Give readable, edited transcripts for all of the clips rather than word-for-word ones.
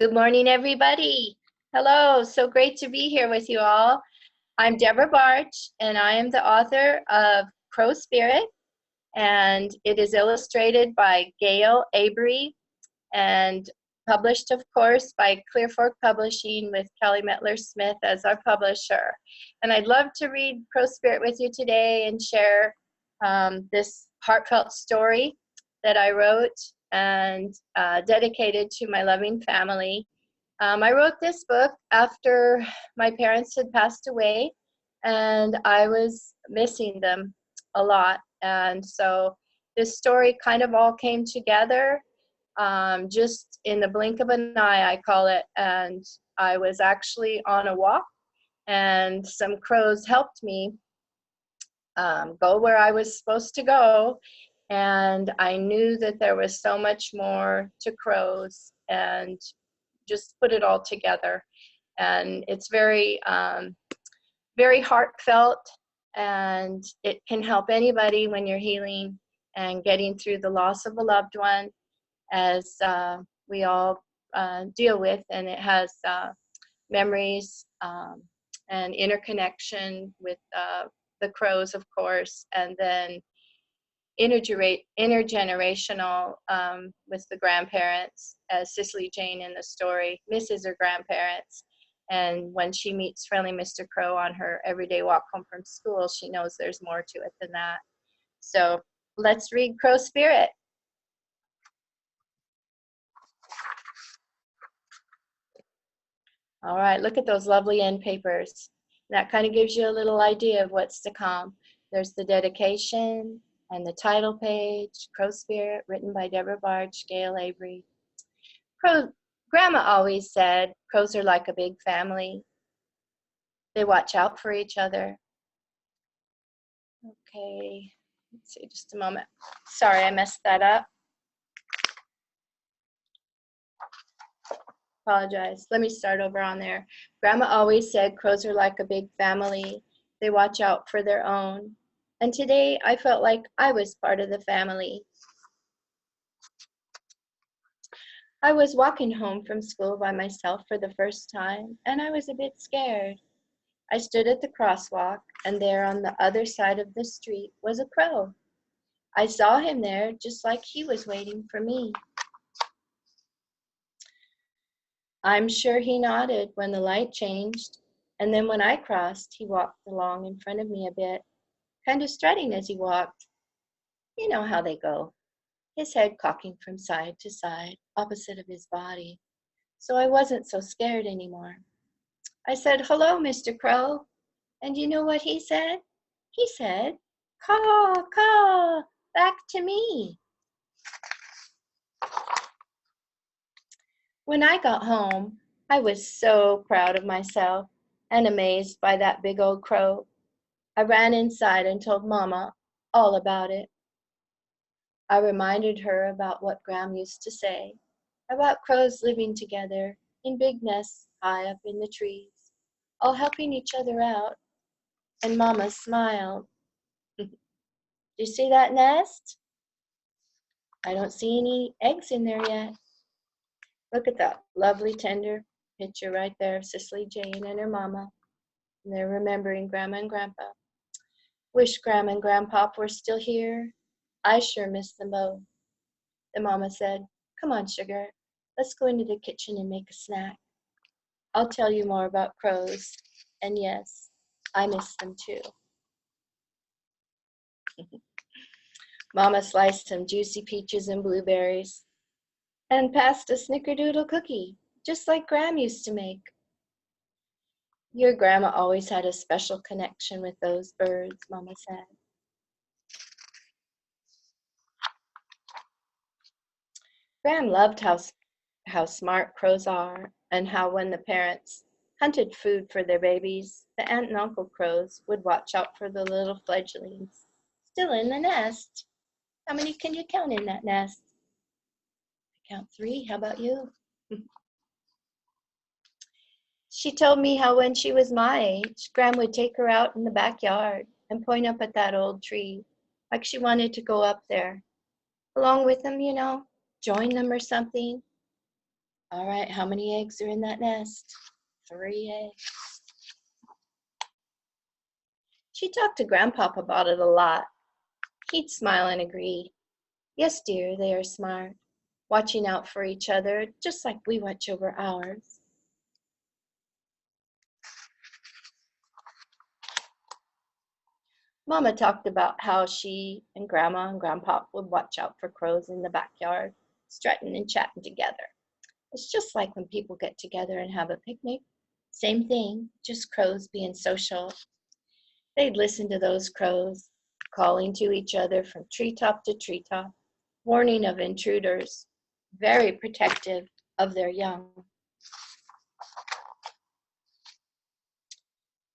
Good morning, everybody. Hello, so great to be here with you all. I'm Debra Bartsch, and I am the author of Crow Spirit, and it is illustrated by Gail Avery and published, of course, by Clear Fork Publishing with Kelly Mettler Smith as our publisher. And I'd love to read Crow Spirit with you today and share this heartfelt story that I wrote and dedicated to my loving family. I wrote this book after my parents had passed away, and I was missing them a lot. And so this story kind of all came together just in the blink of an eye, I call it. And I was actually on a walk, and some crows helped me go where I was supposed to go. And I knew that there was so much more to crows, and just put it all together. And it's very, very heartfelt, and it can help anybody when you're healing and getting through the loss of a loved one, as we all deal with. And it has memories and interconnection with the crows, of course, and then intergenerational with the grandparents, as Cecily Jane in the story misses her grandparents. And when she meets friendly Mr. Crow on her everyday walk home from school, she knows there's more to it than that. So let's read Crow Spirit. All right, look at those lovely end papers. That kind of gives you a little idea of what's to come. There's the dedication and the title page, Crow Spirit, written by Debra Bartsch, Gail Avery. Grandma always said crows are like a big family. They watch out for each other. Okay, let's see, just a moment. Sorry, I messed that up. Apologize. Let me start over on there. Grandma always said crows are like a big family. They watch out for their own. And today I felt like I was part of the family. I was walking home from school by myself for the first time, and I was a bit scared. I stood at the crosswalk, and there on the other side of the street was a crow. I saw him there just like he was waiting for me. I'm sure he nodded when the light changed, and then when I crossed, he walked along in front of me a bit, kind of strutting as he walked. You know how they go, his head cocking from side to side, opposite of his body. So I wasn't so scared anymore. I said, "Hello, Mr. Crow." And you know what he said? He said, "Caw, caw, back to me." When I got home, I was so proud of myself and amazed by that big old crow. I ran inside and told Mama all about it. I reminded her about what Gram used to say, about crows living together in big nests high up in the trees, all helping each other out. And Mama smiled. Do you see that nest? I don't see any eggs in there yet. Look at that lovely, tender picture right there of Cecily Jane and her mama. And they're remembering Grandma and Grandpa. Wish Grandma and Grandpa were still here. I sure miss them both. The mama said, "Come on, sugar. Let's go into the kitchen and make a snack. I'll tell you more about crows. And yes, I miss them too." Mama sliced some juicy peaches and blueberries and passed a snickerdoodle cookie, just like Gram used to make. Your grandma always had a special connection with those birds, Mama said. Gram loved how smart crows are, and how when the parents hunted food for their babies, the aunt and uncle crows would watch out for the little fledglings still in the nest. How many can you count in that nest? I count 3. How about you? She told me how when she was my age, Gram would take her out in the backyard and point up at that old tree, like she wanted to go up there, along with them, you know, join them or something. All right, how many eggs are in that nest? 3 eggs. She talked to Grandpapa about it a lot. He'd smile and agree. Yes, dear, they are smart, watching out for each other, just like we watch over ours. Mama talked about how she and Grandma and Grandpa would watch out for crows in the backyard, strutting and chatting together. It's just like when people get together and have a picnic. Same thing, just crows being social. They'd listen to those crows calling to each other from treetop to treetop, warning of intruders, very protective of their young.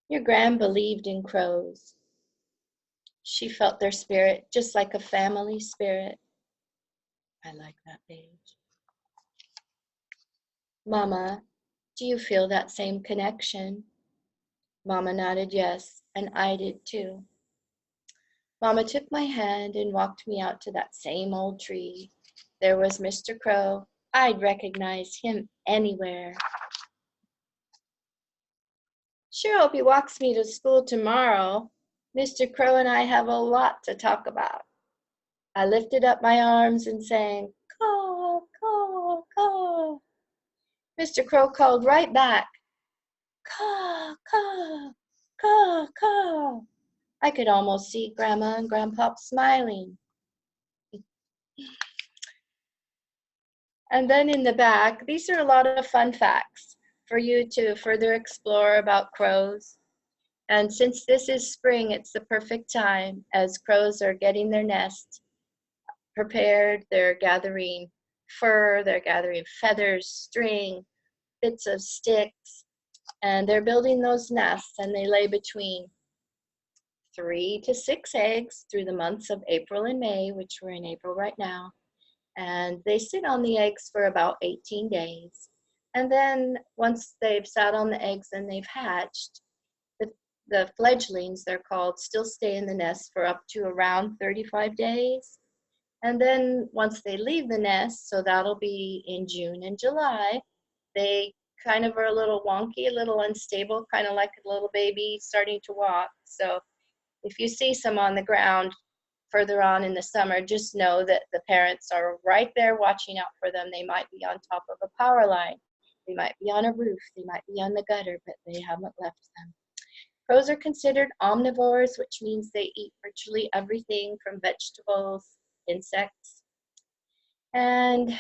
Your Gran believed in crows. She felt their spirit just like a family spirit. I like that page. Mama, do you feel that same connection? Mama nodded yes, and I did too. Mama took my hand and walked me out to that same old tree. There was Mr. Crow. I'd recognize him anywhere. Sure hope he walks me to school tomorrow. Mr. Crow and I have a lot to talk about. I lifted up my arms and sang, caw, caw, caw. Mr. Crow called right back, caw, caw, caw, caw. I could almost see Grandma and Grandpa smiling. And then in the back, these are a lot of fun facts for you to further explore about crows. And since this is spring, it's the perfect time as crows are getting their nest prepared. They're gathering fur, they're gathering feathers, string, bits of sticks, and they're building those nests, and they lay between 3 to 6 eggs through the months of April and May, which we're in April right now. And they sit on the eggs for about 18 days. And then once they've sat on the eggs and they've hatched, the fledglings, they're called, still stay in the nest for up to around 35 days. And then once they leave the nest, so that'll be in June and July, they kind of are a little wonky, a little unstable, kind of like a little baby starting to walk. So if you see some on the ground further on in the summer, just know that the parents are right there watching out for them. They might be on top of a power line. They might be on a roof. They might be on the gutter, but they haven't left them. Crows are considered omnivores, which means they eat virtually everything from vegetables, insects. And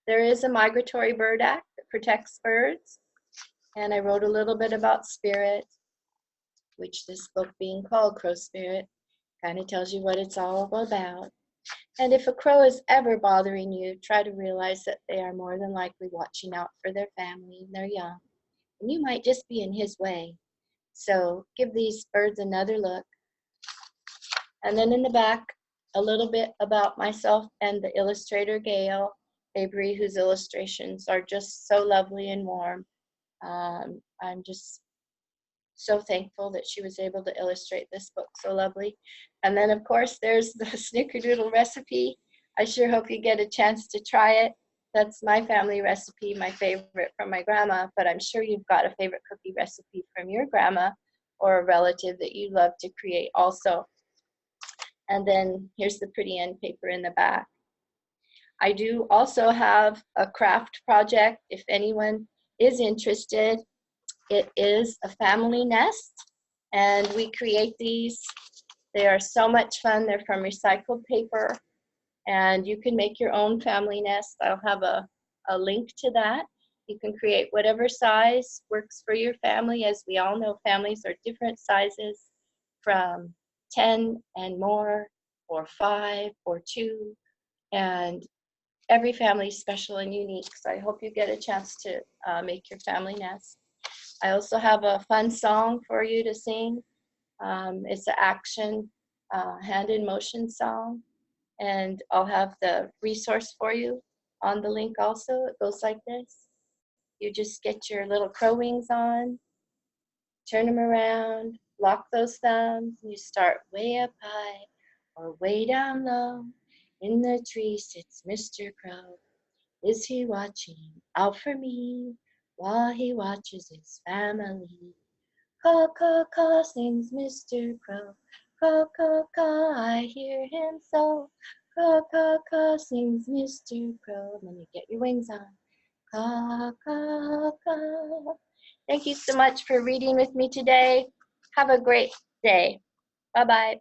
there is a Migratory Bird Act that protects birds. And I wrote a little bit about spirit, which this book being called Crow Spirit kind of tells you what it's all about. And if a crow is ever bothering you, try to realize that they are more than likely watching out for their family and their young. And you might just be in his way. So give these birds another look. And then in the back, a little bit about myself and the illustrator, Gail Avery, whose illustrations are just so lovely and warm. I'm just so thankful that she was able to illustrate this book so lovely. And then of course there's the snickerdoodle recipe. I sure hope you get a chance to try it. That's my family recipe, my favorite from my grandma, but I'm sure you've got a favorite cookie recipe from your grandma or a relative that you love to create also. And then here's the pretty end paper in the back. I do also have a craft project if anyone is interested. It is a family nest, and we create these. They are so much fun. They're from recycled paper, and you can make your own family nest. I'll have a link to that. You can create whatever size works for your family. As we all know, families are different sizes, from 10 and more, or 5, or 2, and every family is special and unique. So I hope you get a chance to make your family nest. I also have a fun song for you to sing. It's an action hand in motion song, and I'll have the resource for you on the link also. It goes like this. You just get your little crow wings on, turn them around, lock those thumbs, and you start way up high or way down low. In the tree sits Mr. Crow. Is he watching out for me while he watches his family? Caw, caw, caw, sings Mr. Crow. Caw, caw, caw, I hear him so. Caw, caw, caw, sings Mr. Crow. And then you get your wings on. Caw, caw, caw. Thank you so much for reading with me today. Have a great day. Bye-bye.